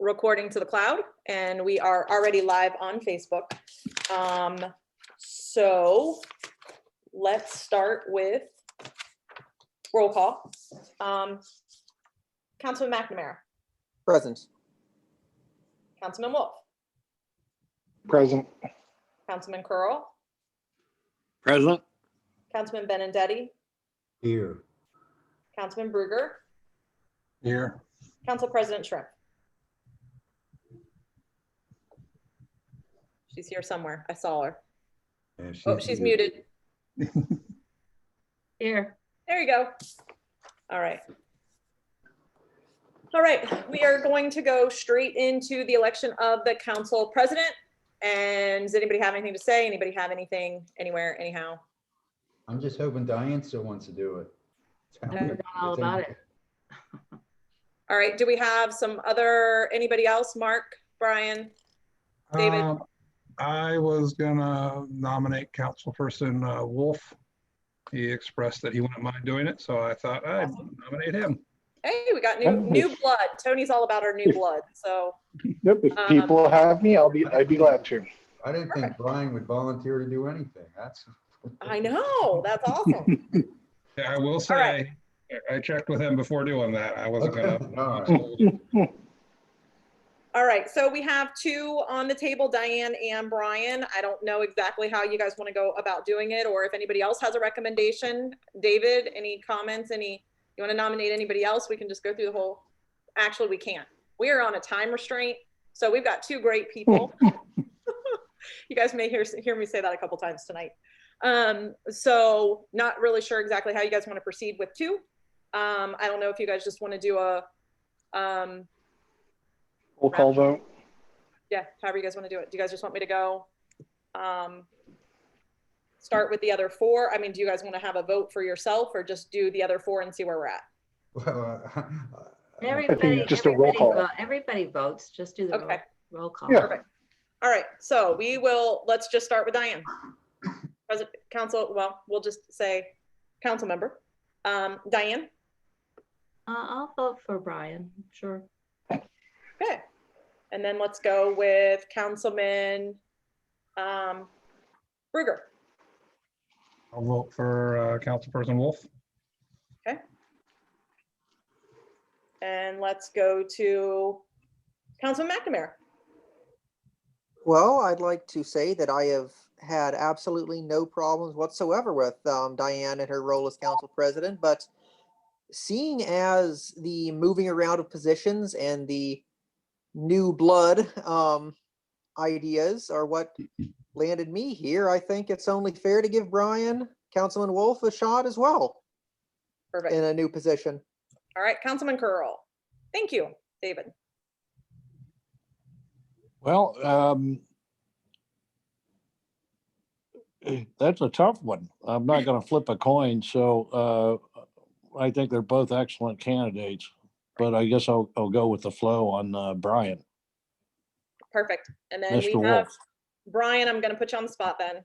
recording to the cloud, and we are already live on Facebook. So let's start with roll call. Councilman McNamara. Present. Councilman Wolf. Present. Councilman Curl. Present. Councilman Benindetti. Here. Councilman Brugger. Here. Council President Shrimp. She's here somewhere. I saw her. Oh, she's muted. Here. There you go. All right. All right, we are going to go straight into the election of the council president. And does anybody have anything to say? Anybody have anything anywhere, anyhow? I'm just hoping Diane still wants to do it. I forgot all about it. All right, do we have some other, anybody else? Mark, Brian, David? I was gonna nominate Councilperson Wolf. He expressed that he wouldn't mind doing it, so I thought I'd nominate him. Hey, we got new blood. Tony's all about our new blood, so. Yep, if people have me, I'd be glad to. I didn't think Brian would volunteer to do anything. That's. I know, that's awesome. Yeah, I will say, right. I checked with him before doing that. I wasn't gonna. All right. All right, so we have two on the table, Diane and Brian. I don't know exactly how you guys want to go about doing it, or if anybody else has a recommendation. David, any comments, you want to nominate anybody else? We can just go through the whole, actually we can't. We are on a time restraint, so we've got two great people. You guys may hear me say that a couple times tonight. So not really sure exactly how you guys want to proceed with two. I don't know if you guys just want to do a, Roll call vote. yeah, however you guys want to do it. Do you guys just want me to go start with the other four? I mean, do you guys want to have a vote for yourself or just do the other four and see where we're at? Well, Everybody, just a roll call. everybody votes. Just do the Okay. roll call. Yeah. Perfect. All right, so let's just start with Diane. President, council, well, we'll just say council member. Diane? I'll vote for Brian, sure. Okay. And then let's go with Councilman Brugger. I'll vote for Councilperson Wolf. Okay. And let's go to Councilman McNamara. Well, I'd like to say that I have had absolutely no problems whatsoever with Diane and her role as council president, but seeing as the moving around of positions and the new blood ideas are what landed me here, I think it's only fair to give Councilman Wolf, a shot as well Perfect. in a new position. All right, Councilman Curl. Thank you, David. Well, that's a tough one. I'm not going to flip a coin, so I think they're both excellent candidates. But I guess I'll go with the flow on Brian. Perfect. And then Mr. we have Wolf. Brian. I'm going to put you on the spot then.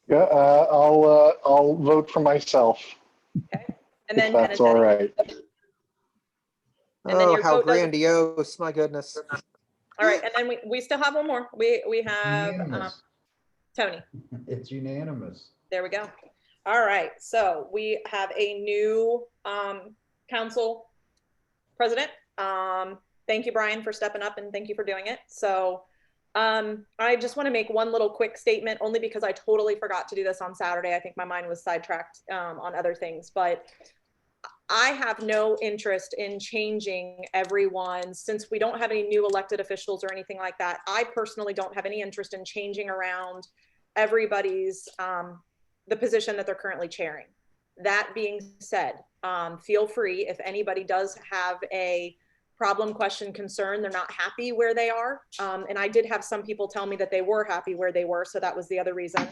Yeah, I'll vote for myself. Okay. And then If that's Benindetti. all right. And then Oh, your how vote doesn't- grandiose, my goodness. All right, and then we still have one more. We have Unanimous. Tony. It's unanimous. There we go. All right, so we have a new council president. Thank you, Brian, for stepping up, and thank you for doing it. So I just want to make one little quick statement, only because I totally forgot to do this on Saturday. I think my mind was sidetracked on other things, but I have no interest in changing everyone, since we don't have any new elected officials or anything like that. I personally don't have any interest in changing around everybody's the position that they're currently chairing. That being said, feel free, if anybody does have a problem, question, concern, they're not happy where they are. And I did have some people tell me that they were happy where they were, so that was the other reason.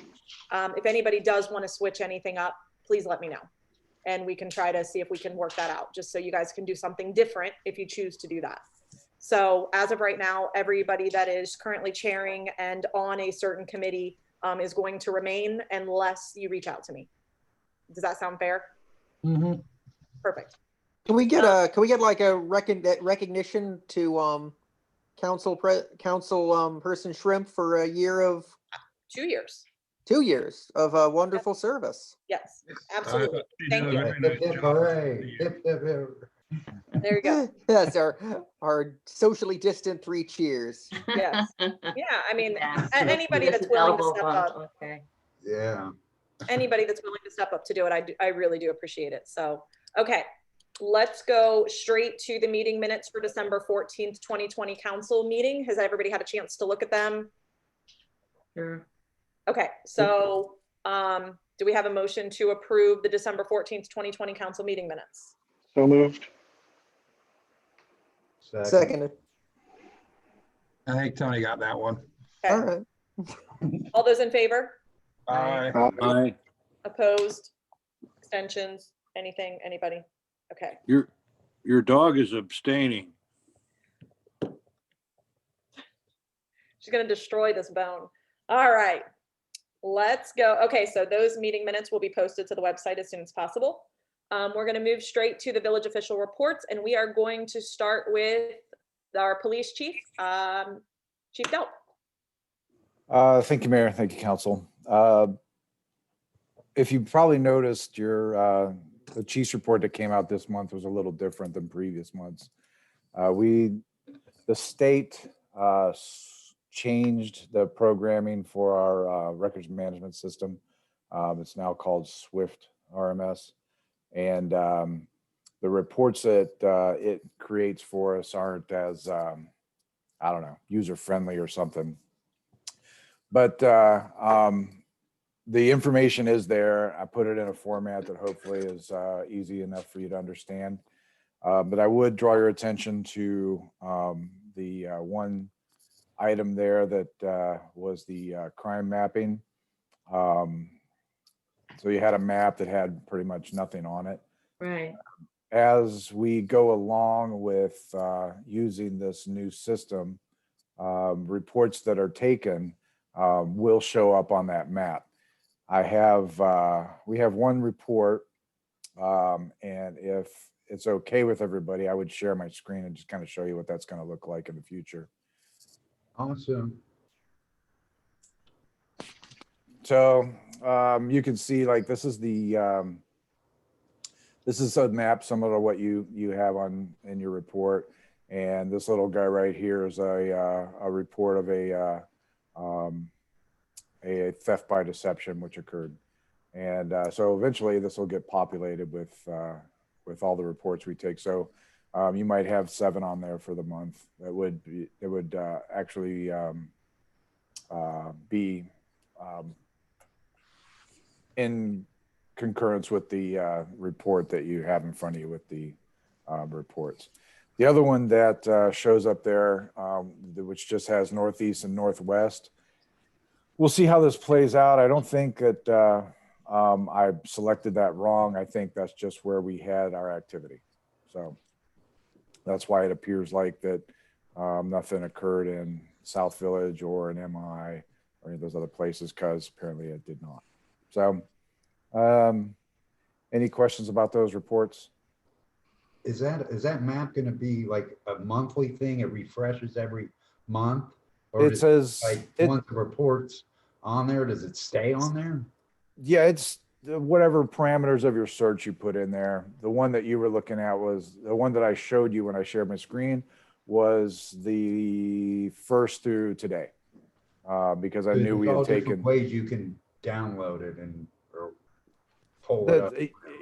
If anybody does want to switch anything up, please let me know. And we can try to see if we can work that out, just so you guys can do something different if you choose to do that. So as of right now, everybody that is currently chairing and on a certain committee is going to remain unless you reach out to me. Does that sound fair? Mhm. Perfect. Can we get like a recognition to person Shrimp for a year of 2 years. 2 years of wonderful service. Yes, I absolutely. thought she Thank did a you. very Hip, nice hip, job. hooray, hip, hip, hip. There you go. Yes, our socially distant 3 cheers. Yes. Yeah, I mean, Yeah, anybody just that's willing to elbow step bump, up, okay. Yeah. anybody that's willing to step up to do it, I really do appreciate it. So, okay, let's go straight to the meeting minutes for December 14th, 2020 council meeting. Has everybody had a chance to look at them? Sure. Okay, so do we have a motion to approve the December 14th, 2020 council meeting minutes? So moved. Seconded. I think Tony got that one. Okay. All right. All those in favor? Aye. Aye. Opposed? Extensions? Anything? Anybody? Okay. Your dog is abstaining. She's gonna destroy this bone. All right, let's go. Okay, so those meeting minutes will be posted to the website as soon as possible. We're gonna move straight to the village official reports, and we are going to start with our police chief, Chief Delp. Thank you, Mayor. Thank you, Council. If you probably noticed, the chief's report that came out this month was a little different than previous months. The state changed the programming for our records management system. It's now called Swift RMS. And the reports that it creates for us aren't as, I don't know, user-friendly or something. But the information is there. I put it in a format that hopefully is easy enough for you to understand. But I would draw your attention to the one item there that was the crime mapping. So you had a map that had pretty much nothing on it. Right. As we go along with using this new system, reports that are taken will show up on that map. We have one report, and if it's okay with everybody, I would share my screen and just kind of show you what that's going to look like in the future. Awesome. So you can see, like, this is a map similar to what you have in your report, and this little guy right here is a report of a theft by deception which occurred, and so eventually this will get populated with all the reports we take. So you might have 7 on there for the month. It would actually be in concurrence with the report that you have in front of you with the reports. The other one that shows up there, which just has Northeast and Northwest, we'll see how this plays out. I don't think that I selected that wrong. I think that's just where we had our activity. So that's why it appears like that nothing occurred in South Village or in MI or any of those other places, because apparently it did not. So any questions about those reports? Is that map gonna be like a monthly thing? It refreshes every month? Or It does says, once the report's on there, does it stay on there? yeah, it's whatever parameters of your search you put in there. The one that you were looking at was the one that I showed you when I shared my screen, was the first through today. Because I knew we There's all had different taken. ways you can download it or pull it up.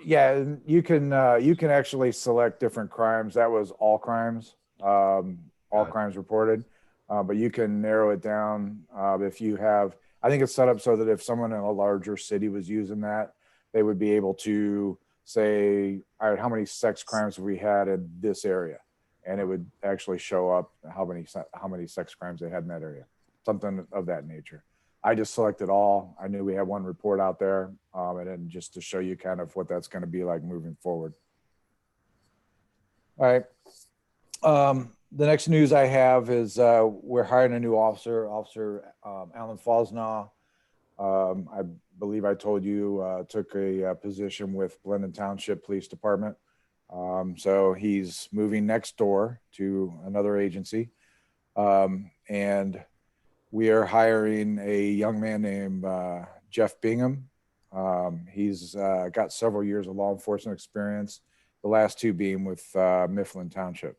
Yeah, you can actually select different crimes. That was all crimes, all Got it. crimes reported. But you can narrow it down if you have. I think it's set up so that if someone in a larger city was using that, they would be able to say, all right, how many sex crimes have we had in this area? And it would actually show up how many sex crimes they had in that area, something of that nature. I just selected all. I knew we had one report out there, and then just to show you kind of what that's going to be like moving forward. All right. The next news I have is we're hiring a new officer, Officer Alan Fosnaw. I believe I told you took a position with Blendon Township Police Department. So he's moving next door to another agency. And we are hiring a young man named Jeff Bingham. He's got several years of law enforcement experience, the last 2 being with Mifflin Township.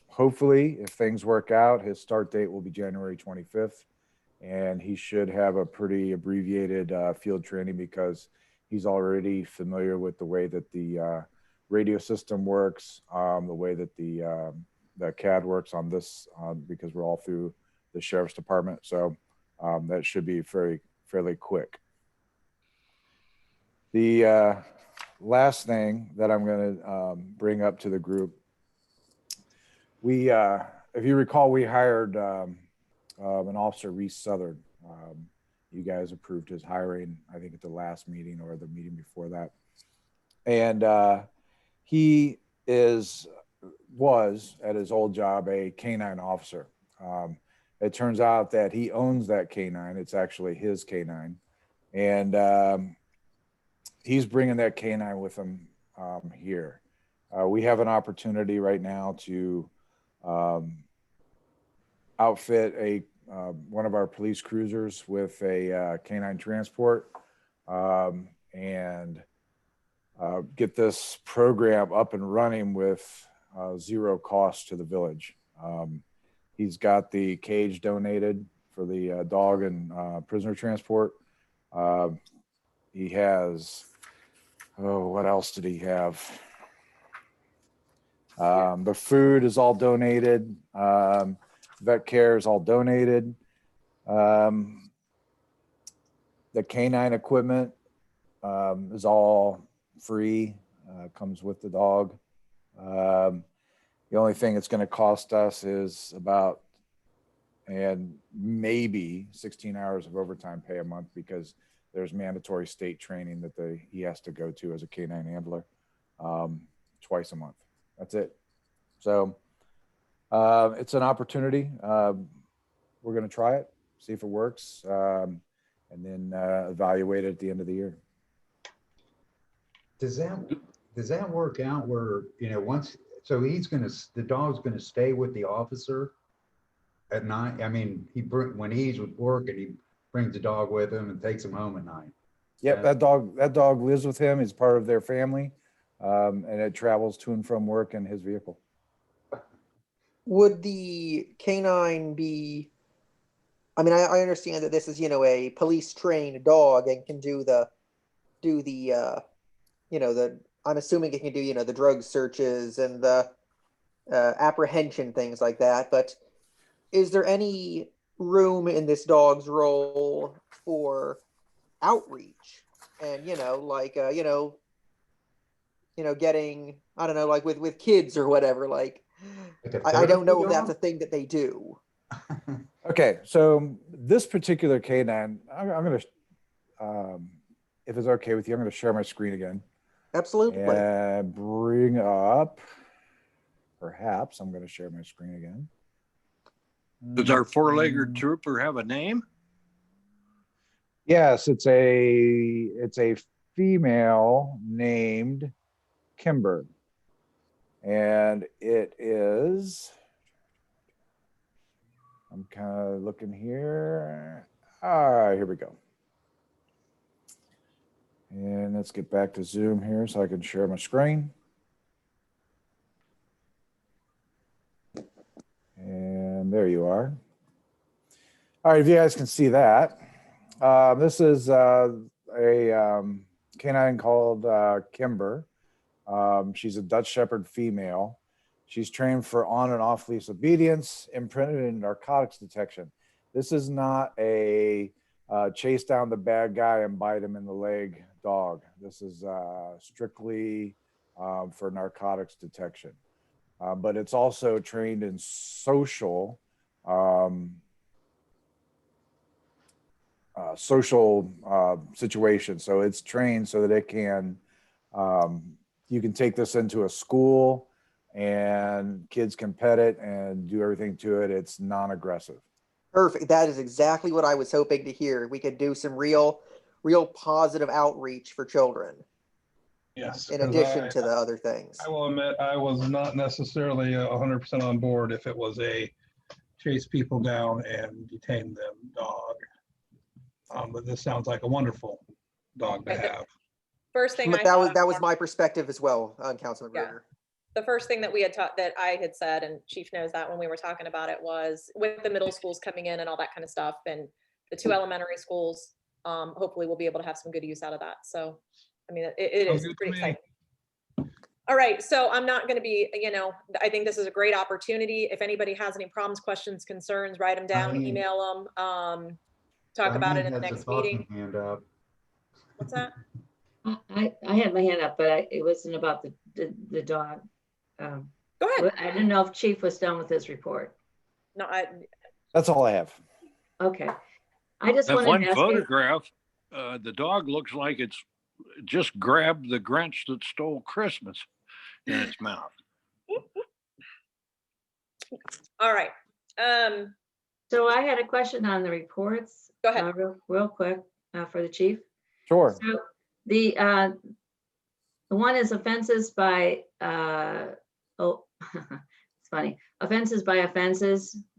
Hopefully, if things work out, his start date will be January 25th, and he should have a pretty abbreviated field training because he's already familiar with the way that the radio system works, the way that the CAD works on this, because we're all through the sheriff's department. So that should be fairly quick. The last thing that I'm going to bring up to the group, if you recall, we hired an officer, Reese Southern. You guys approved his hiring, I think, at the last meeting or the meeting before that. And he was at his old job a canine officer. It turns out that he owns that canine. It's actually his canine. And he's bringing that canine with him here. We have an opportunity right now to outfit one of our police cruisers with a canine transport and get this program up and running with zero cost to the village. He's got the cage donated for the dog and prisoner transport. He has, what else did he have? The food is all donated. Vet care is all donated. The canine equipment is all free, comes with the dog. The only thing it's going to cost us is about, and maybe 16 hours of overtime pay a month, because there's mandatory state training that he has to go to as a canine handler twice a month. That's it. So it's an opportunity. We're going to try it, see if it works, and then evaluate it at the end of the year. Does that work out where, once, so the dog's gonna stay with the officer at night? I mean, when he's with work, and he brings the dog with him and takes him home at night. Yep, that dog lives with him. He's part of their family, and it travels to and from work in his vehicle. Would the canine be, I mean, I understand that this is, a police trained dog and can do the I'm assuming it can do, the drug searches and the apprehension, things like that. But is there any room in this dog's role for outreach and, getting, I don't know, like with kids or whatever, like I don't know if that's a thing that they do. Okay, so this particular canine, I'm going to, if it's okay with you, I'm going to share my screen again. Absolutely. And bring up, perhaps I'm going to share my screen again. Does our four-legged trooper have a name? Yes, it's a female named Kimber. And it is, I'm kind of looking here. All right, here we go. And let's get back to Zoom here so I can share my screen. And there you are. All right, if you guys can see that. This is a canine called Kimber. She's a Dutch Shepherd female. She's trained for on and off leash obedience, imprinted in narcotics detection. This is not a chase down the bad guy and bite him in the leg dog. This is strictly for narcotics detection. But it's also trained in social situations. So it's trained so that it can, you can take this into a school and kids can pet it and do everything to it. It's non-aggressive. Perfect. That is exactly what I was hoping to hear. We could do some real positive outreach for children. Yes. in 'cause addition to the other things. I will admit, I was not necessarily 100% on board if it was a chase people down and detain them dog. But this sounds like a wonderful dog to Okay. have. First thing I But that thought was my perspective as well, Councilman Yeah. Berger. the first thing that we had taught that I had said, and Chief knows that when we were talking about it, was with the middle schools coming in and all that kind of stuff, and the 2 elementary schools, hopefully we'll be able to have some good use out of that. So, I mean, it Sounds is good to pretty me. exciting. All right, so I'm not going to be, I think this is a great opportunity. If anybody has any problems, questions, concerns, write them down, Diane. email them, talk about it in the Diane has a next meeting. talking hand up. What's that? I had my hand up, but it wasn't about the dog. Go ahead. I didn't know if Chief was done with his report. No, That's all I have. Okay. I just That wanted one to ask you, photograph, the dog looks like it's just grabbed the Grinch that stole Christmas in its mouth. all right. so I had a question on the reports. Go ahead. Real quick, for the chief. Sure. So the one is offenses by, it's funny, offenses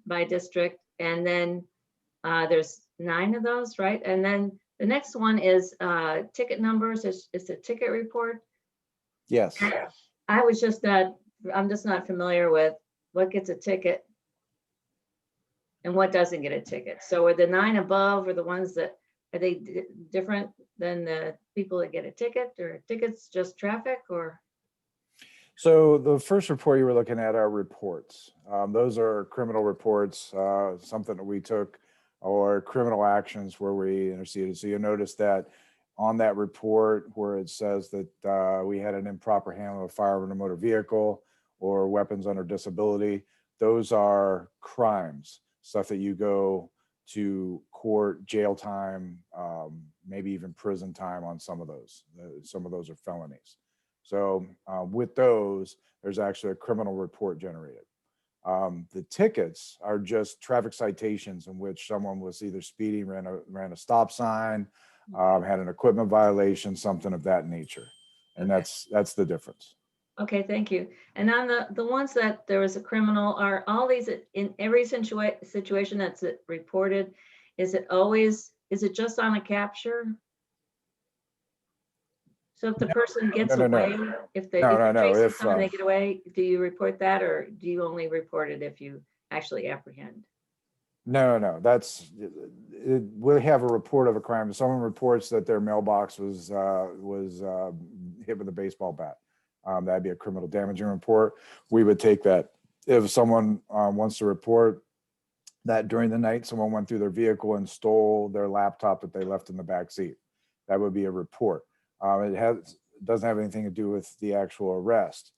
by district. And then there's 9 of those, right? And then the next one is ticket numbers. It's a ticket report. Yes. I'm just not familiar with what gets a ticket and what doesn't get a ticket. So are the 9 above or the ones that, are they different than the people that get a ticket, or tickets just traffic, or? So the first report you were looking at are reports. Those are criminal reports, something that we took, or criminal actions where we interceded. So you'll notice that on that report where it says that we had an improper handling of a firearm in a motor vehicle or weapons under disability, those are crimes, stuff that you go to court, jail time, maybe even prison time on some of those. Some of those are felonies. So with those, there's actually a criminal report generated. The tickets are just traffic citations in which someone was either speeding, ran a stop sign, had an equipment violation, something of that nature. And Okay. that's the difference. Okay, thank you. And on the ones that there was a criminal, are all these in every situation that's reported, is it just on a capture? So if the person gets No. away, if they No. chasing If, someone, they get away, do you report that, or do you only report it if you actually apprehend? No, we have a report of a crime. If someone reports that their mailbox was hit with a baseball bat, that'd be a criminal damaging report. We would take that. If someone wants to report that during the night someone went through their vehicle and stole their laptop that they left in the back seat, that would be a report. It doesn't have anything to do with the actual arrest.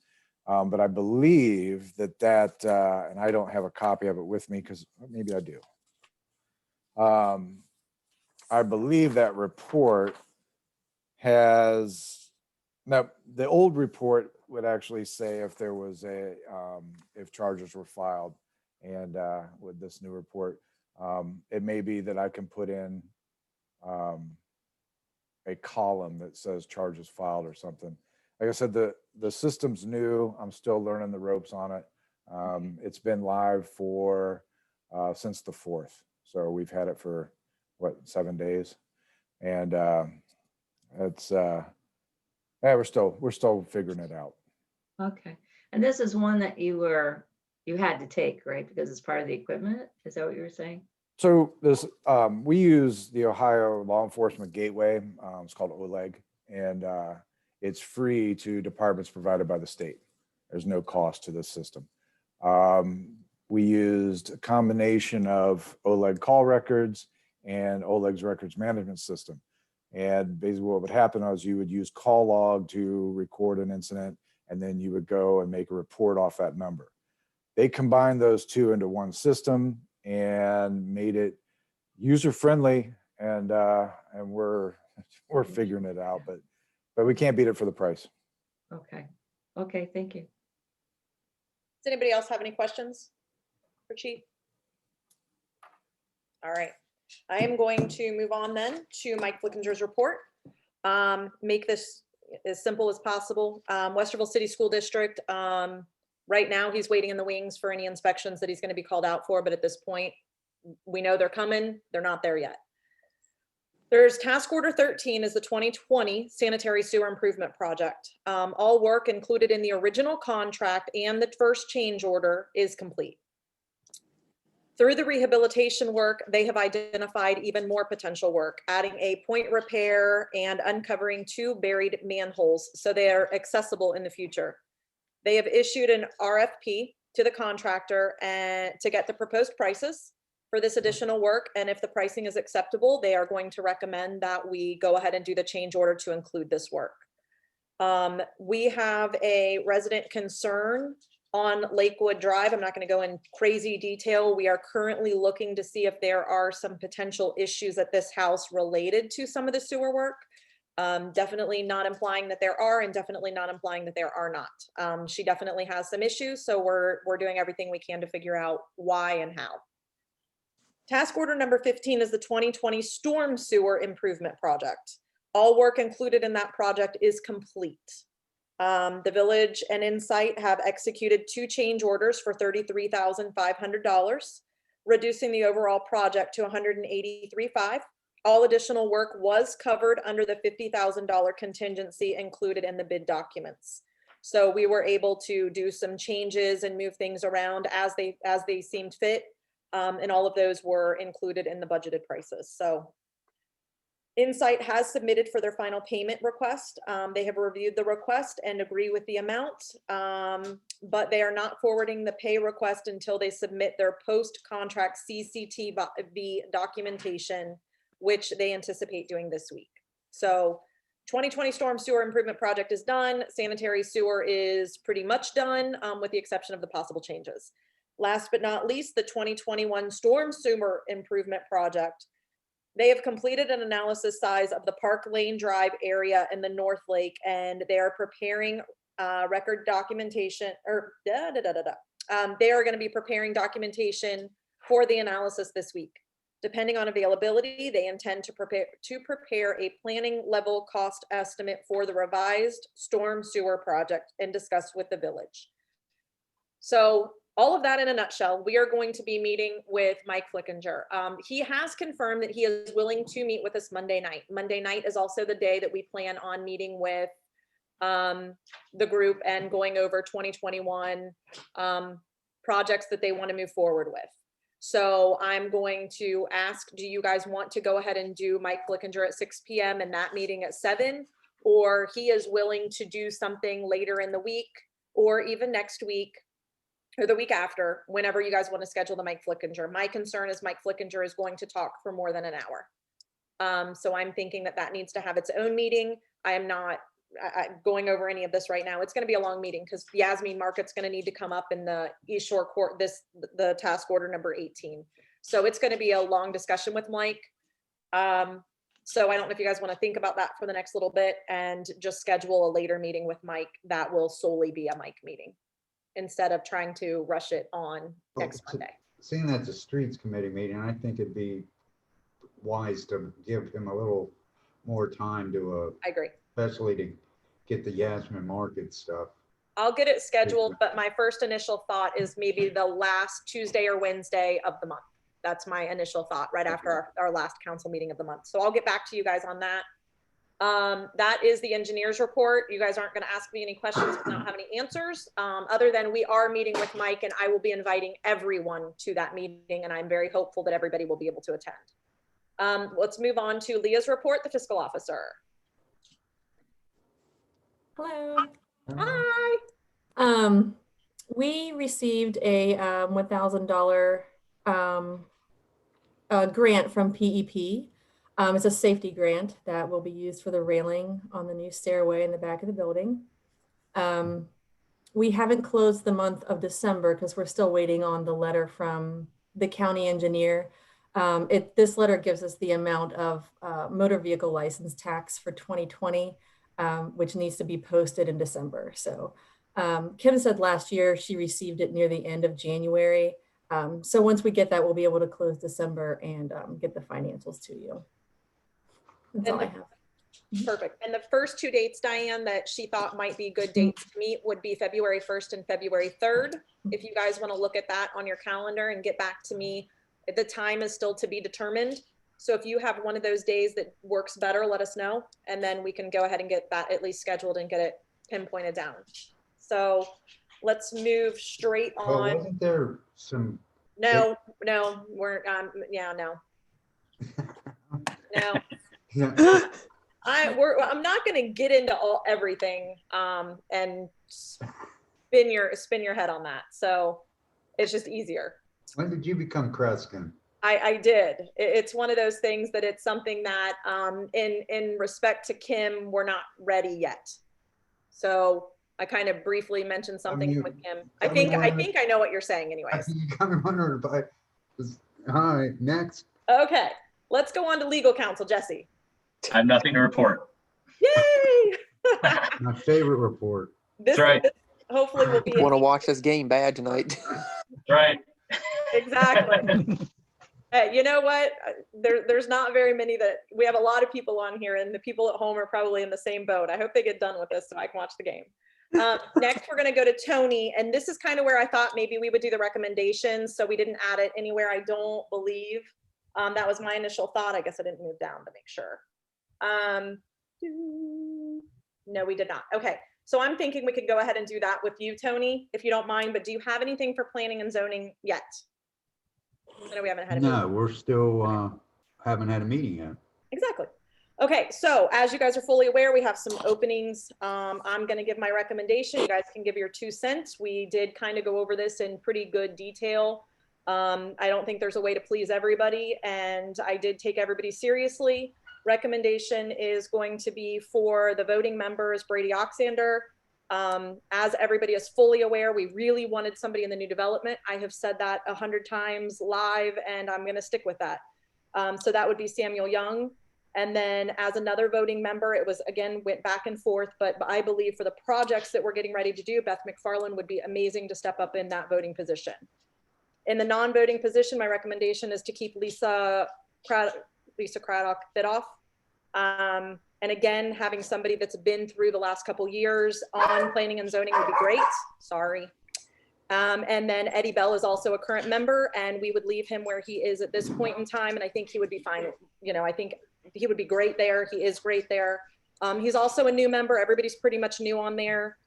But I believe that and I don't have a copy of it with me because maybe I do. I believe that report has, now the old report would actually say if there was if charges were filed, and with this new report, it may be that I can put in a column that says charges filed or something. Like I said, the system's new. I'm still learning the ropes on it. It's been live for since the 4th. So we've had it for 7 days, and it's we're still figuring it out. Okay, and this is one that you had to take, right? Because it's part of the equipment. Is that what you were saying? So this we use the Ohio Law Enforcement Gateway. It's called OLEG, and it's free to departments provided by the state. There's no cost to this system. We used a combination of OLEG call records and OLEG's records management system. And basically what would happen is you would use call log to record an incident, and then you would go and make a report off that number. They combined those two into one system and made it user-friendly, and we're figuring it out, but we can't beat it for the price. Okay, thank you. Does anybody else have any questions for Chief? All right, I am going to move on then to Mike Flickinger's report. Make this as simple as possible. Westerville City School District, right now he's waiting in the wings for any inspections that he's going to be called out for, but at this point, we know they're coming, they're not there yet. There's task order 13 is the 2020 sanitary sewer improvement project. All work included in the original contract and the first change order is complete. Through the rehabilitation work, they have identified even more potential work, adding a point repair and uncovering 2 buried manholes so they are accessible in the future. They have issued an RFP to the contractor and to get the proposed prices for this additional work. And if the pricing is acceptable, they are going to recommend that we go ahead and do the change order to include this work. We have a resident concern on Lakewood Drive. I'm not going to go in crazy detail. We are currently looking to see if there are some potential issues at this house related to some of the sewer work. Definitely not implying that there are, and definitely not implying that there are not. She definitely has some issues, so we're doing everything we can to figure out why and how. Task order number 15 is the 2020 storm sewer improvement project. All work included in that project is complete. The village and Insight have executed 2 change orders for $33,500, reducing the overall project to $183,500. All additional work was covered under the $50,000 contingency included in the bid documents. So we were able to do some changes and move things around as they seemed fit. And all of those were included in the budgeted prices. So Insight has submitted for their final payment request. They have reviewed the request and agree with the amount, but they are not forwarding the pay request until they submit their post-contract CCTV documentation, which they anticipate doing this week. So 2020 storm sewer improvement project is done. Sanitary sewer is pretty much done, with the exception of the possible changes. Last but not least, the 2021 storm sewer improvement project. They have completed an analysis size of the Park Lane Drive area in the North Lake, and they are preparing record documentation, or they are going to be preparing documentation for the analysis this week. Depending on availability, they intend to prepare a planning level cost estimate for the revised storm sewer project and discuss with the village. So all of that in a nutshell, we are going to be meeting with Mike Flickinger. He has confirmed that he is willing to meet with us Monday night. Monday night is also the day that we plan on meeting with the group and going over 2021 projects that they want to move forward with. So I'm going to ask, do you guys want to go ahead and do Mike Flickinger at 6 p.m. and that meeting at 7? Or he is willing to do something later in the week or even next week or the week after, whenever you guys want to schedule the Mike Flickinger. My concern is Mike Flickinger is going to talk for more than an hour. So I'm thinking that needs to have its own meeting. I am not going over any of this right now. It's going to be a long meeting because Yasmin Market's going to need to come up in the East Shore Court, the task order number 18. So it's going to be a long discussion with Mike. So I don't know if you guys want to think about that for the next little bit and just schedule a later meeting with Mike that will solely be a Mike meeting, instead of trying to rush it on next Monday. Seeing that's a streets committee meeting, I think it'd be wise to give him a little more time to, I agree. especially to get the Yasmin Market stuff. I'll get it scheduled, but my first initial thought is maybe the last Tuesday or Wednesday of the month. That's my initial thought right after our last council meeting of the month. So I'll get back to you guys on that. That is the engineer's report. You guys aren't going to ask me any questions because I don't have any answers, other than we are meeting with Mike and I will be inviting everyone to that meeting, and I'm very hopeful that everybody will be able to attend. Let's move on to Leah's report, the fiscal officer. Hello. Hi. We received a $1,000 grant from PEP. It's a safety grant that will be used for the railing on the new stairway in the back of the building. We haven't closed the month of December because we're still waiting on the letter from the county engineer. This letter gives us the amount of motor vehicle license tax for 2020, which needs to be posted in December. So Kim said last year she received it near the end of January. So once we get that, we'll be able to close December and get the financials to you. That's all I have. Perfect. And the first two dates, Diane, that she thought might be good dates to meet would be February 1st and February 3rd. If you guys want to look at that on your calendar and get back to me, the time is still to be determined. So if you have one of those days that works better, let us know. And then we can go ahead and get that at least scheduled and get it pinpointed down. So let's move straight Well, on. wasn't there some, No, we're, yeah, no. No. yeah, I'm not going to get into everything and spin your head on that. So it's just easier. when did you become Kreskin? I did. It's one of those things that it's something that in respect to Kim, we're not ready yet. So I kind of briefly mentioned something you- with Kim. I I think mean, I know what you're saying I anyways. think you got me wondering about, all right, next. Okay, let's go on to legal counsel, Jesse. I have nothing to report. Yay! My favorite report. This, That's right. this hopefully will be Want to watch this game bad tonight? That's right. exactly. Hey, you know what? There's not very many that we have a lot of people on here, and the people at home are probably in the same boat. I hope they get done with this so I can watch the game. Next, we're going to go to Tony, and this is kind of where I thought maybe we would do the recommendations, so we didn't add it anywhere. I don't believe that was my initial thought. I guess I didn't move down to make sure. No, we did not. Okay, so I'm thinking we could go ahead and do that with you, Tony, if you don't mind. But do you have anything for planning and zoning yet? I know we haven't had a meeting. No, we're still, haven't had a meeting yet. Exactly. Okay, so as you guys are fully aware, we have some openings. I'm going to give my recommendation. You guys can give your 2 cents. We did kind of go over this in pretty good detail. I don't think there's a way to please everybody, and I did take everybody seriously. Recommendation is going to be for the voting members, Brady Oxander. As everybody is fully aware, we really wanted somebody in the new development. I have said that 100 times live, and I'm going to stick with that. So that would be Samuel Young. And then as another voting member, it was, again, went back and forth, but I believe for the projects that we're getting ready to do, Beth McFarland would be amazing to step up in that voting position. In the non-voting position, my recommendation is to keep Lisa Craddock-Bidoff. And again, having somebody that's been through the last couple years on planning and zoning would be great. Sorry. And then Eddie Bell is also a current member, and we would leave him where he is at this point in time. And I think he would be fine. You know, I think he would be great there. He is great there. He's also a new member. Everybody's pretty much new on there.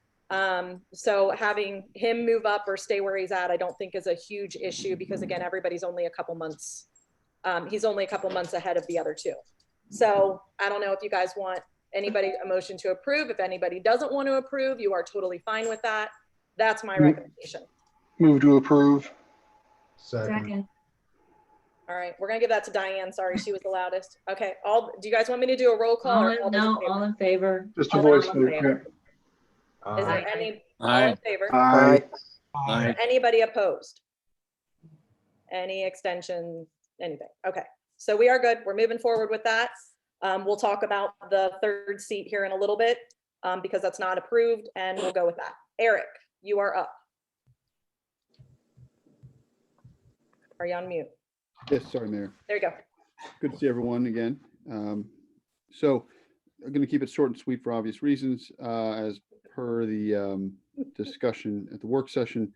So having him move up or stay where he's at, I don't think is a huge issue, because again, everybody's only a couple months. He's only a couple months ahead of the other two. So I don't know if you guys want anybody a motion to approve. If anybody doesn't want to approve, you are totally fine with that. That's my recommendation. Move to approve. Second. All right, we're gonna give that to Diane. Sorry, she was the loudest. Okay, do you guys want me to do a roll call? Or All in favor. Just a All voice in vote. favor. Yeah. Is there Aye. any, all Aye. in favor? Aye. Aye. Anybody opposed? Any extension, anything? Okay, so we are good. We're moving forward with that. We'll talk about the third seat here in a little bit because that's not approved, and we'll go with that. Eric, you are up. Are you on mute? Yes, sorry, Mayor. There you go. Good to see everyone again. So I'm going to keep it short and sweet for obvious reasons. As per the discussion at the work session,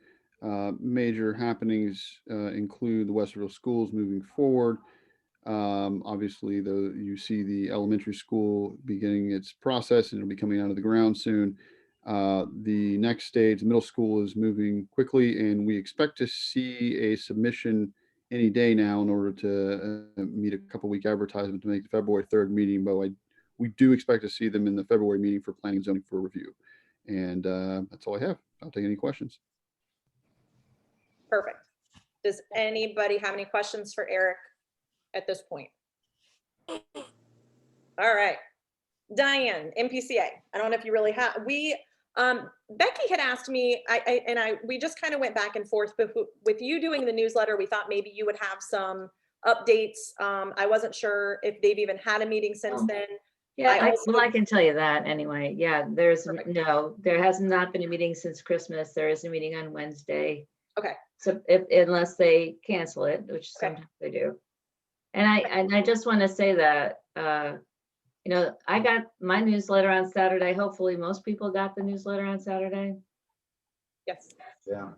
major happenings include the Westerville schools moving forward. Obviously, you see the elementary school beginning its process, and it'll be coming out of the ground soon. The next stage, the middle school, is moving quickly, and we expect to see a submission any day now in order to meet a couple-week advertisement to make the February 3rd meeting. But we do expect to see them in the February meeting for planning and zoning for review. And that's all I have. I'll take any questions. Perfect. Does anybody have any questions for Eric at this point? All right. Diane, MPCA. I don't know if you really have, Becky had asked me, we just kind of went back and forth, but with you doing the newsletter, we thought maybe you would have some updates. I wasn't sure if they've even had a meeting since then. Yeah, I can tell you that anyway. Yeah, there has not been a meeting since Christmas. There is a meeting on Wednesday. Okay. So unless they cancel it, which sometimes they do. And I just want to say that You know, I got my newsletter on Saturday. Hopefully most people got the newsletter on Saturday. Yes, Yeah.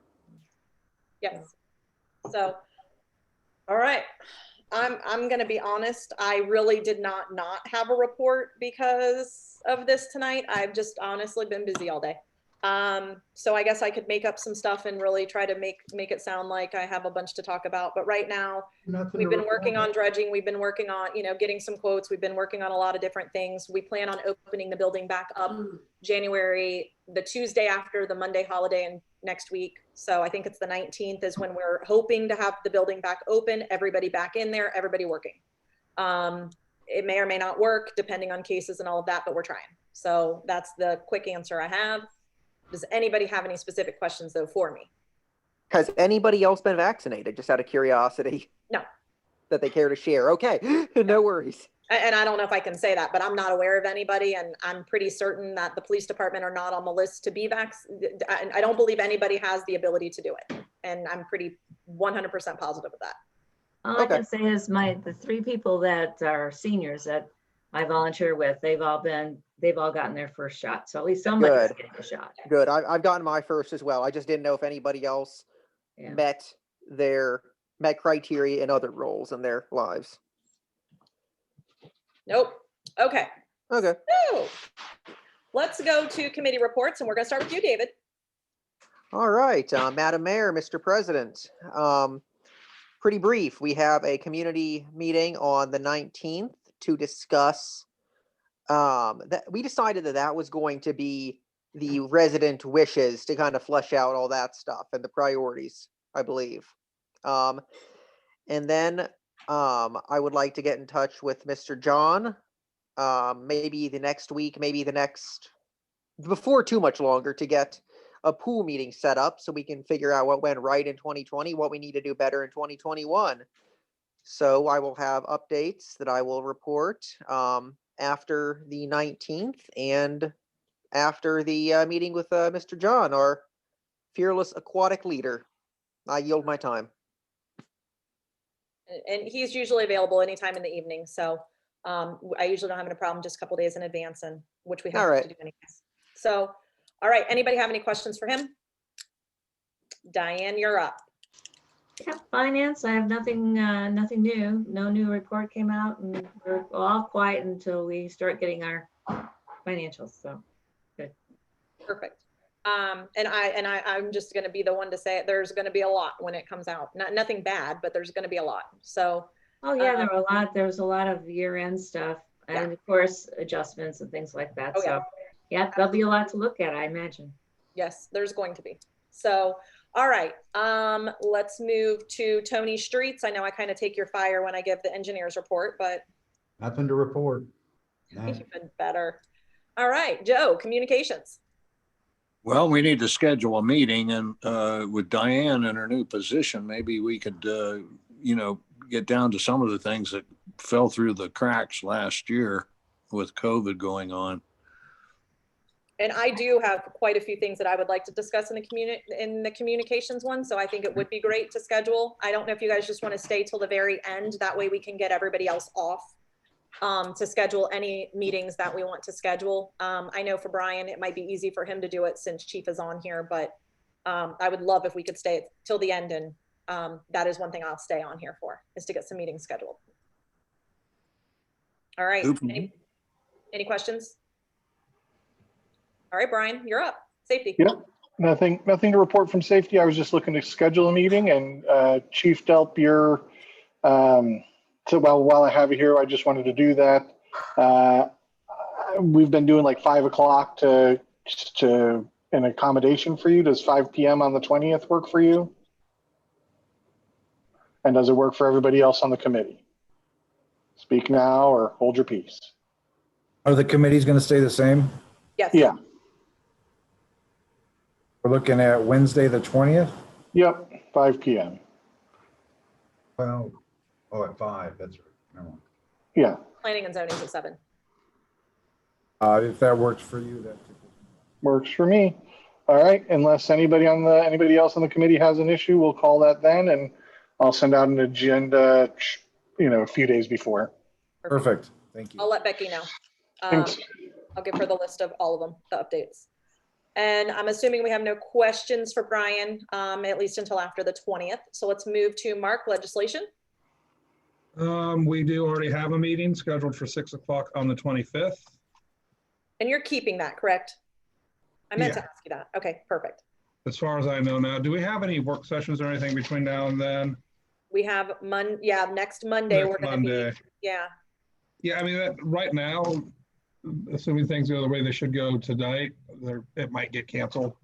yes. So, all right. I'm gonna be honest, I really did not have a report because of this tonight. I've just honestly been busy all day. So I guess I could make up some stuff and really try to make it sound like I have a bunch to talk about. But right now, Nothing we've to been working report. on dredging. We've been working on, getting some quotes. We've been working on a lot of different things. We plan on opening the building back up the Tuesday after the Monday holiday and next week. So I think it's the 19th is when we're hoping to have the building back open, everybody back in there, everybody working. It may or may not work depending on cases and all of that, but we're trying. So that's the quick answer I have. Does anybody have any specific questions though for me? Has anybody else been vaccinated? Just out of curiosity. No. That they care to share. Okay, no worries. And I don't know if I can say that, but I'm not aware of anybody, and I'm pretty certain that the police department are not on the list to be vaccinated. I don't believe anybody has the ability to do it, and I'm pretty 100% positive of that. All I can say is the 3 people that are seniors that I volunteer with, they've all gotten their first shot. So at least somebody's getting a shot. Good. I've gotten my first as well. I just didn't know if anybody else met criteria in other roles in their lives. Nope. Okay. Okay. So let's go to committee reports, and we're going to start with you, David. All right, Madam Mayor, Mr. President. Pretty brief. We have a community meeting on the 19th to discuss that we decided that was going to be the resident wishes to kind of flesh out all that stuff and the priorities, I believe. And then I would like to get in touch with Mr. John, maybe the next week, before too much longer, to get a pool meeting set up so we can figure out what went right in 2020, what we need to do better in 2021. So I will have updates that I will report after the 19th and after the meeting with Mr. John, our fearless aquatic leader. I yield my time. And he's usually available anytime in the evening. So I usually don't have any problem just a couple days in advance, and which we have to do anyways. So, all right. Anybody have any questions for him? Diane, you're up. Yeah, finance, I have nothing new. No new report came out, and we're all quiet until we start getting our financials. So good. Perfect. And I'm just going to be the one to say it. There's going to be a lot when it comes out. Nothing bad, but there's going to be a lot. So. Oh yeah, there was a lot of year-end stuff, and of course adjustments and things like that. So yeah, there'll be a lot to look at, I imagine. Yes, there's going to be. So, all right. Let's move to Tony Streets. I know I kind of take your fire when I give the engineer's report, but Nothing to report. No. Even better. All right, Joe, communications. Well, we need to schedule a meeting, and with Diane in her new position, maybe we could, get down to some of the things that fell through the cracks last year with COVID going on. And I do have quite a few things that I would like to discuss in the communications one. So I think it would be great to schedule. I don't know if you guys just want to stay till the very end. That way we can get everybody else off to schedule any meetings that we want to schedule. I know for Brian, it might be easy for him to do it since Chief is on here, but I would love if we could stay till the end. And that is one thing I'll stay on here for, is to get some meetings scheduled. All right. Any questions? All right, Brian, you're up. Safety. Yep. Nothing to report from safety. I was just looking to schedule a meeting, and Chief Delp, so while I have you here, I just wanted to do that. We've been doing like 5 o'clock to an accommodation for you. Does 5 p.m. on the 20th work for you? And does it work for everybody else on the committee? Speak now or hold your peace. Are the committees going to stay the same? Yes. Yeah. We're looking at Wednesday, the 20th? Yep, 5 p.m. Well, at 5, that's right. No. Yeah. Planning and zoning is at 7. If that works for you, that works for me. All right, unless anybody else on the committee has an issue, we'll call that then, and I'll send out an agenda, a few days before. Perfect. Thank you. I'll let Becky know. Thanks. I'll give her the list of all of them, the updates. And I'm assuming we have no questions for Brian, at least until after the 20th. So let's move to Mark, legislation. We do already have a meeting scheduled for 6 o'clock on the 25th. And you're keeping that, correct? I meant to Yeah. ask you that. Okay, perfect. As far as I know now, do we have any work sessions or anything between now and then? We have next Monday, Next we're gonna be, Monday. yeah. Yeah, I mean, right now, assuming things go the way they should go tonight, it might get canceled.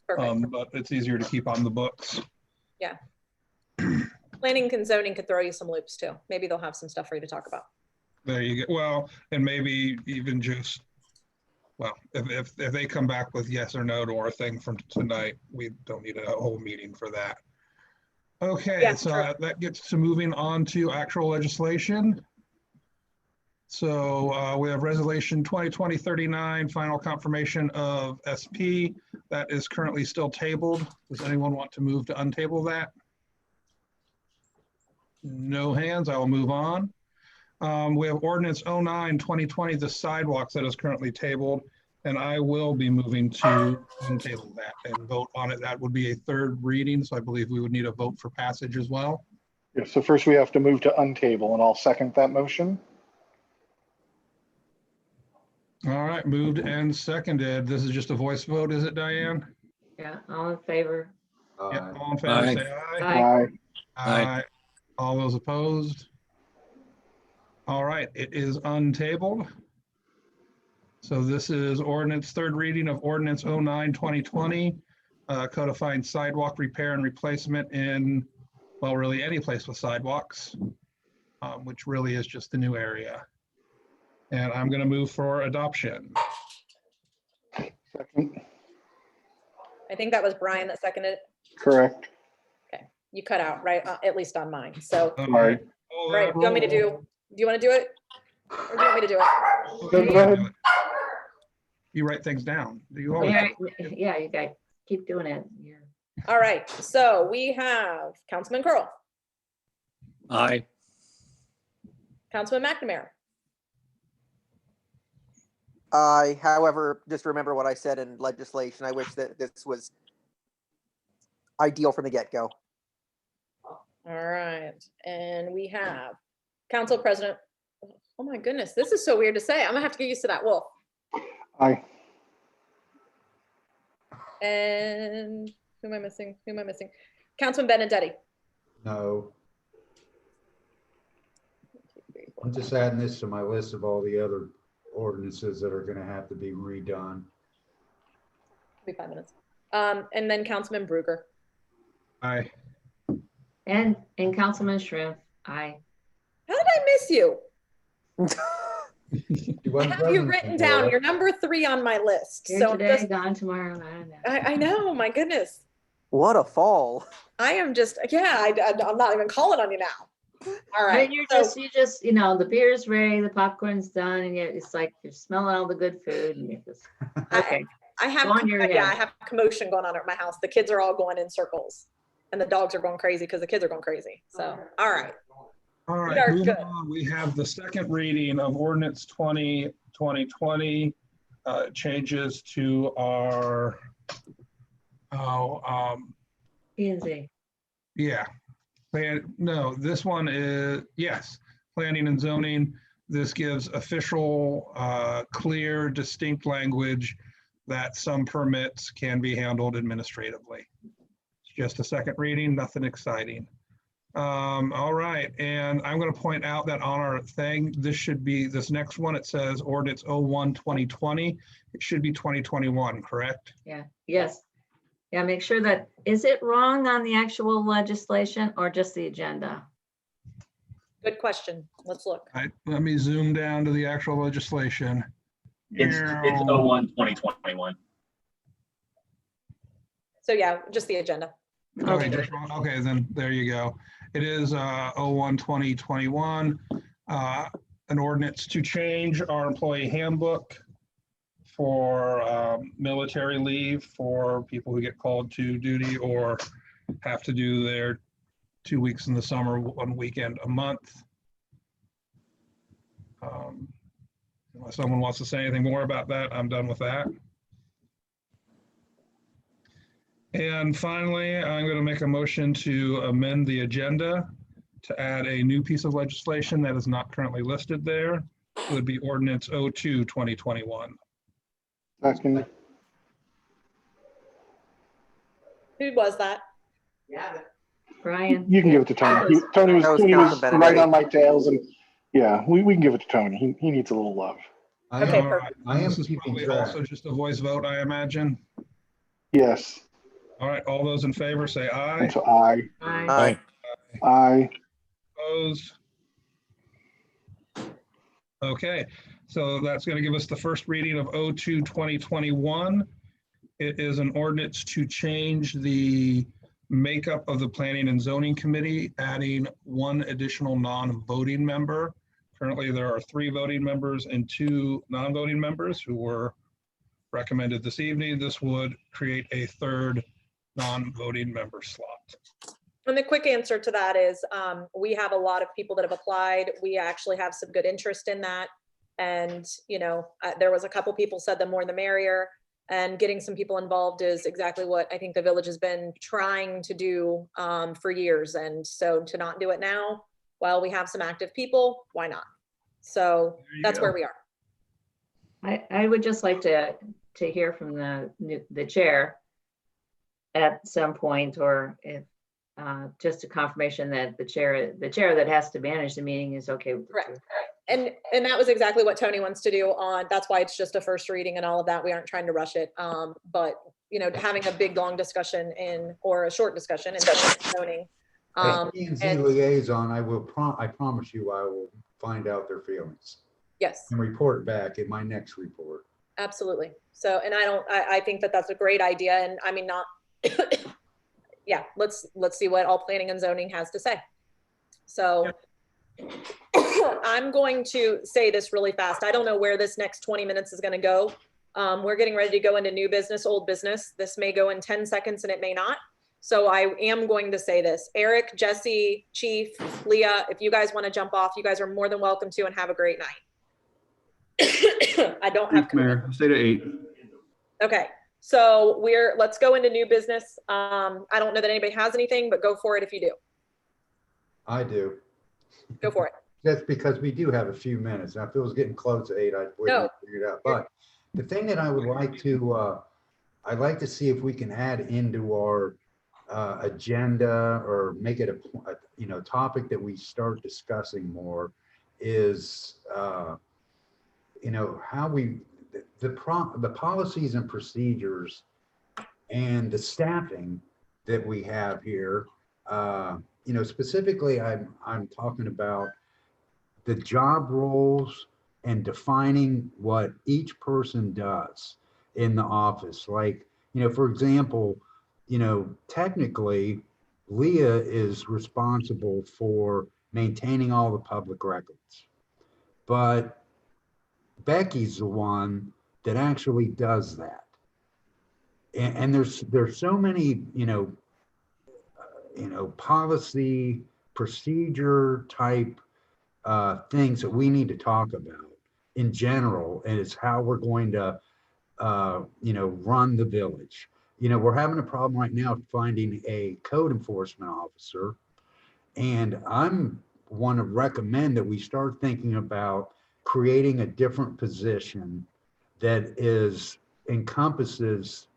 Perfect. But it's easier to keep on the books. Planning and zoning could throw you some loops too. Maybe they'll have some stuff for you to talk about. There you go. Well, and maybe even just, well, if they come back with yes or no to our thing from tonight, we don't need a whole meeting for that. Okay, Yeah, so sure. that gets to moving on to actual legislation. So we have resolution 2020-39, final confirmation of SP. That is currently still tabled. Does anyone want to move to untable that? No hands, I will move on. We have ordinance 09-2020, the sidewalks that is currently tabled, and I will be moving to untable that and vote on it. That would be a third reading, so I believe we would need a vote for passage as well. Yeah, so first we have to move to untable, and I'll second that motion. All right, moved and seconded. This is just a voice vote, is it, Diane? Yeah, all in favor? Yeah, all in favor, Aye. say aye. Aye. Aye. All those opposed? All right, it is untabled. So this is ordinance, third reading of ordinance 09-2020, codifying sidewalk repair and replacement in, well, really any place with sidewalks, which really is just the new area. And I'm going to move for adoption. Second, I think that was Brian that seconded it. correct. You cut out, right? At least on mine. So, All right. all right, do you want me to do you want to do it? Or do you want me to do it? Go ahead. You write things down. You always Yeah, yeah, you guys keep doing it. You're- All right, so we have Councilman Curl, Aye. Councilman McNamara, However, just remember what I said in legislation. I wish that this was ideal from the get-go. all right, and we have Council President. Oh my goodness, this is so weird to say. I'm gonna have to get used to that. Wolf. Aye. And who am I missing? Who am I missing? Councilman Benedetti. No. I'm just adding this to my list of all the other ordinances that are gonna have to be redone. Be 5 minutes. And then Councilman Bruger. Aye. And Councilman Shrimp, aye. How did I miss you? You I wasn't have you present written before. down. You're number 3 on my list. Here So today, just, gone tomorrow, I don't know. I know, my goodness. What a fall. I am just, yeah, I'm not even calling on you now. All I right. mean, you so- just, the beer's ready, the popcorn's done, and yet it's like you're smelling all the good food and you're just, okay. I have, Go on your yeah, I head. have commotion going on at my house. The kids are all going in circles and the dogs are going crazy because the kids are going crazy. So, all right. All We right, are moving good. on, we have the second reading of ordinance 2020, changes to our, P and Z. yeah. No, this one is, yes, planning and zoning. This gives official, clear, distinct language that some permits can be handled administratively. It's just a second reading, nothing exciting. All right, and I'm going to point out that on our thing, this should be, this next one, it says ordinance 01-2020. It should be 2021, correct? Yeah, yes. Yeah, make sure that, is it wrong on the actual legislation or just the agenda? Good question. Let's look. Let me zoom down to the actual legislation. It's 01-2021. So yeah, just the agenda. Okay, okay, then there you go. It is 01-2021, an ordinance to change our employee handbook for military leave for people who get called to duty or have to do their 2 weeks in the summer, 1 weekend a month. Unless someone wants to say anything more about that, I'm done with that. And finally, I'm going to make a motion to amend the agenda to add a new piece of legislation that is not currently listed there. It would be ordinance 02, 2021. Second. Who was that? Brian. You can give it to Tony. Tony was That was Tony was Councilman right Benedetti. on my tails, and yeah, we can give it to Tony. He needs a little love. I Okay, am, perfect. I am This is keeping probably track. also just a voice vote, I imagine. Yes. All right, all those in favor say aye. And so I. Aye. I. Opposed? Okay, so that's going to give us the first reading of 02, 2021. It is an ordinance to change the makeup of the Planning and Zoning Committee, adding one additional non-voting member. Currently, there are 3 voting members and 2 non-voting members who were recommended this evening. This would create a 3rd non-voting member slot. And the quick answer to that is we have a lot of people that have applied. We actually have some good interest in that. And, you know, there was a couple people said the more the merrier. And getting some people involved is exactly what I think the village has been trying to do for years. And so to not do it now, while we have some active people, why not? So that's where we are. I would just like to hear from the chair at some point, or if just a confirmation that the chair that has to manage the meeting is okay with the Correct. two. And that was exactly what Tony wants to do on, that's why it's just a first reading and all of that. We aren't trying to rush it. But, you know, having a big, long discussion or a short discussion in zoning. As P&Z and- liaison, I promise you, I will find out their feelings Yes, and report back in my next report. absolutely. So, and I think that that's a great idea. And I mean, not, yeah, let's see what all planning and zoning has to say. So I'm going to say this really fast. I don't know where this next 20 minutes is going to go. We're getting ready to go into new business, old business. This may go in 10 seconds and it may not. So I am going to say this. Eric, Jesse, Chief, Leah, if you guys want to jump off, you guys are more than welcome to, and have a great night. I don't have. Thanks, Mayor. Stay to 8. Okay, so let's go into new business. I don't know that anybody has anything, but go for it if you do. I do. Go for it. That's because we do have a few minutes. Now, if it was getting close to 8, I'd No. figure it out. But the thing that I would like to, I'd like to see if we can add into our agenda or make it a topic that we start discussing more is, how the policies and procedures and the staffing that we have here. Specifically, I'm talking about the job roles and defining what each person does in the office. Like, for example, technically, Leah is responsible for maintaining all the public records, but Becky's the one that actually does that. And there's so many, policy procedure type things that we need to talk about in general, and it's how we're going to, run the village. We're having a problem right now finding a code enforcement officer, and want to recommend that we start thinking about creating a different position that encompasses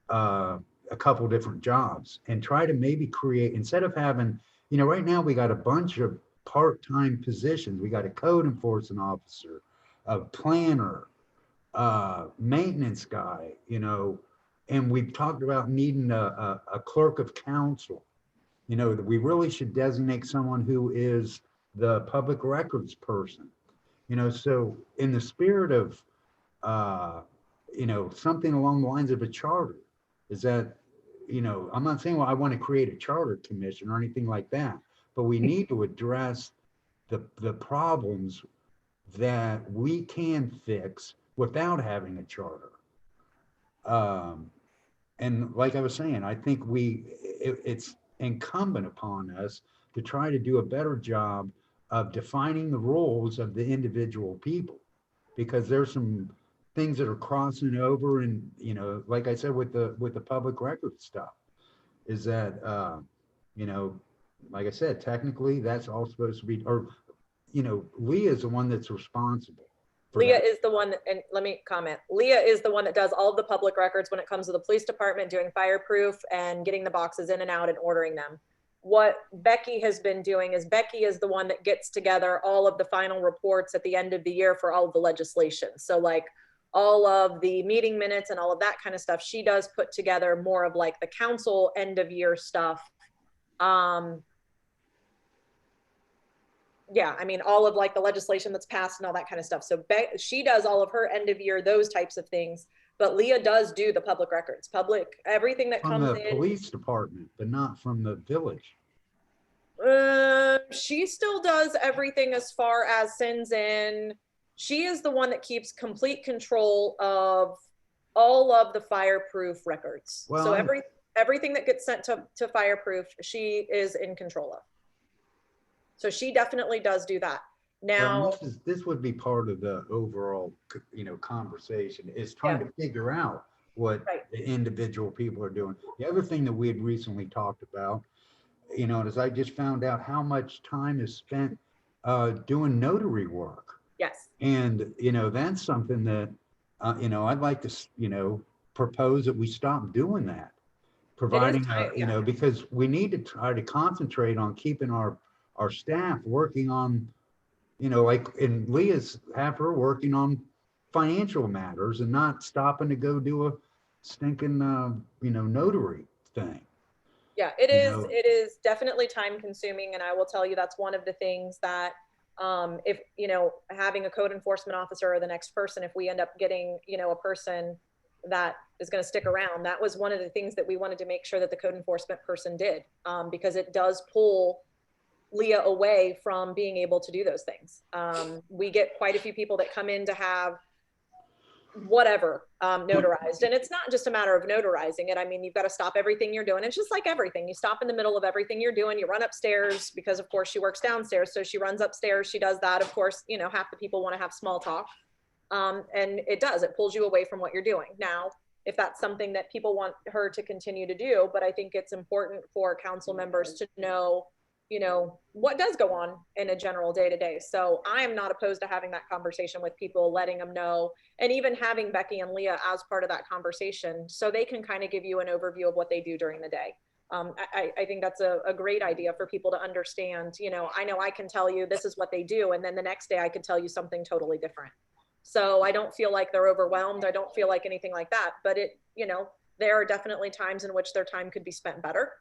a couple different jobs, and try to maybe create, instead of having, right now we got a bunch of part-time positions. We got a code enforcement officer, a planner, maintenance guy, and we've talked about needing a clerk of council. That we really should designate someone who is the public records person. So in the spirit of, something along the lines of a charter, is that, I'm not saying, well, I want to create a charter commission or anything like that, but we need to address the problems that we can fix without having a charter. And like I was saying, I think it's incumbent upon us to try to do a better job of defining the roles of the individual people. because there's some things that are crossing over, and, you know, like I said, with the public record stuff, is that, you know, like I said, technically, that's all supposed to be, or, you know, Leah is the one that's responsible. for Leah that. is the one, and let me comment, Leah is the one that does all of the public records when it comes to the police department, doing fireproof and getting the boxes in and out and ordering them. What Becky has been doing is Becky is the one that gets together all of the final reports at the end of the year for all of the legislation. So like all of the meeting minutes and all of that kind of stuff, she does put together more of like the council end of year stuff. Yeah, I mean, all of like the legislation that's passed and all that kind of stuff. So she does all of her end of year, those types of things. But Leah does do the public records, everything that From comes the in. police department, but not from the village. She still does everything as far as sends in. She is the one that keeps complete control of all of the fireproof records. Well, So everything that gets sent to fireproof, she is in control of. So she definitely does do that. Now, Well, this would be part of the overall, you know, conversation, is trying to figure out what Right. the individual people are doing. The other thing that we had recently talked about, you know, is I just found out how much time is spent doing notary work. yes, And, you know, that's something that, you know, I'd like to, you know, propose that we stop doing that. Providing, time, you know, because we need to try to concentrate on keeping our staff working on, you know, like, and Leah's have her working on financial matters and not stopping to go do a stinking, you know, notary thing. yeah, it You is. know. It is definitely time consuming. And I will tell you, that's one of the things that if, you know, having a code enforcement officer or the next person, if we end up getting, you know, a person that is going to stick around, that was one of the things that we wanted to make sure that the code enforcement person did, because it does pull Leah away from being able to do those things. We get quite a few people that come in to have whatever notarized, and it's not just a matter of notarizing it. I mean, you've got to stop everything you're doing. It's just like everything. You stop in the middle of everything you're doing. You run upstairs, because of course she works downstairs, so she runs upstairs. She does that. Of course, you know, half the people want to have small talk, and it pulls you away from what you're doing. Now, if that's something that people want her to continue to do, but I think it's important for council members to know, you know, what does go on in a general day-to-day. So I am not opposed to having that conversation with people, letting them know, and even having Becky and Leah as part of that conversation, so they can kind of give you an overview of what they do during the day. I think that's a great idea for people to understand. You know I can tell you this is what they do, and then the next day I could tell you something totally different. So I don't feel like they're overwhelmed. I don't feel like anything like that, but you know, there are definitely times in which their time could be spent better.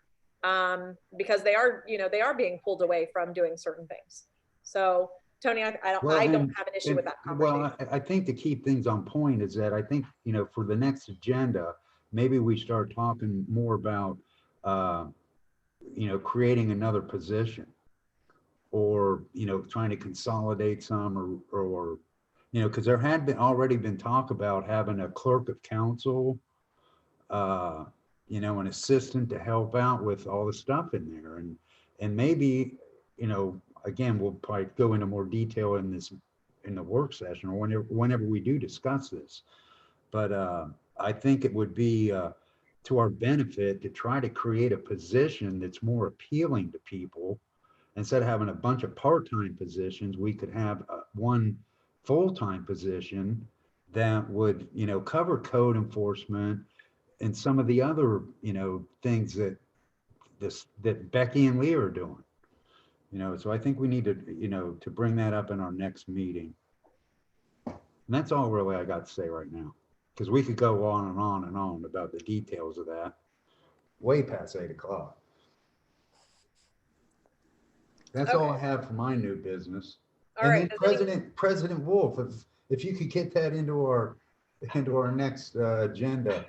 Because they are being pulled away from doing certain things. So Tony, I don't have an issue with that conversation. Well, I think to keep things on point is that I think, you know, for the next agenda, maybe we start talking more about, you know, creating another position, or, you know, trying to consolidate some, or, you know, because there had already been talk about having a clerk of council, you know, an assistant to help out with all the stuff in there. And maybe, you know, again, we'll probably go into more detail in the work session, or whenever we do discuss this. But I think it would be to our benefit to try to create a position that's more appealing to people. Instead of having a bunch of part-time positions, we could have one full-time position that would, you know, cover code enforcement and some of the other, you know, things that Becky and Leah are doing. You know, so I think we need to, you know, to bring that up in our next meeting. And that's all really I got to say right now, because we could go on and on and on about the details of that way past 8 o'clock. That's all I have for my new business. All right, then President Wolf, if you could get that into our next agenda.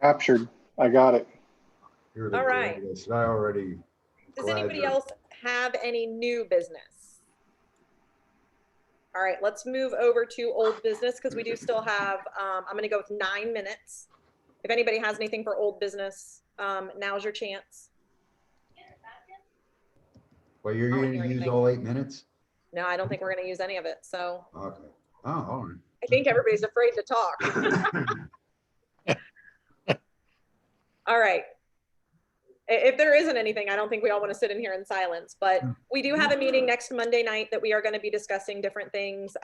Captured. I got it. You're the All right. greatest. I already. Does anybody else have any new business? All right, let's move over to old business, because we do still have, I'm going to go with 9 minutes. If anybody has anything for old business, now's your chance. Well, you're going to use all 8 minutes? No, I don't think we're going to use any of it. So. Okay. Oh, all right. I think everybody's afraid to talk. All right. If there isn't anything, I don't think we all want to sit in here in silence, but we do have a meeting next Monday night that we are going to be discussing different things,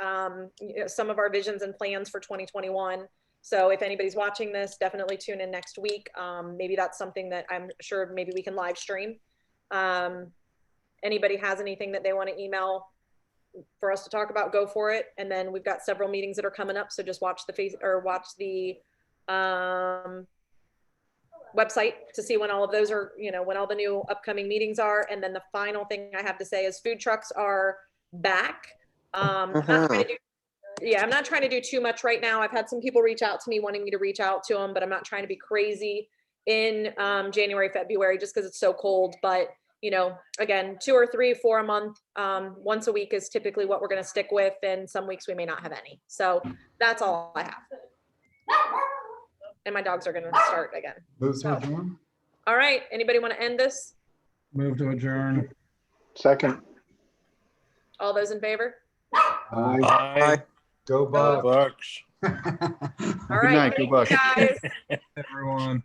some of our visions and plans for 2021. So if anybody's watching this, definitely tune in next week. Maybe that's something that I'm sure maybe we can live stream. Anybody has anything that they want to email for us to talk about, go for it. And then we've got several meetings that are coming up. So just watch the website to see when all of those are, when all the new upcoming meetings are. And then the final thing I have to say is food trucks are back. I'm not trying to do too much right now. I've had some people reach out to me wanting me to reach out to them, but I'm not trying to be crazy in January, February, just because it's so cold. But again, 2 or 3, 4 a month, once a week is typically what we're going to stick with. And some weeks we may not have any. So that's all I have. And my dogs are going to start again. Move to adjourn. All right. Anybody want to end this? Move to adjourn. Second. All those in favor? Aye. Go Bucks. Bucks. All Good right. night. Go Thank you, Bucks. guys. Everyone.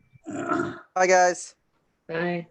Bye, guys. Bye.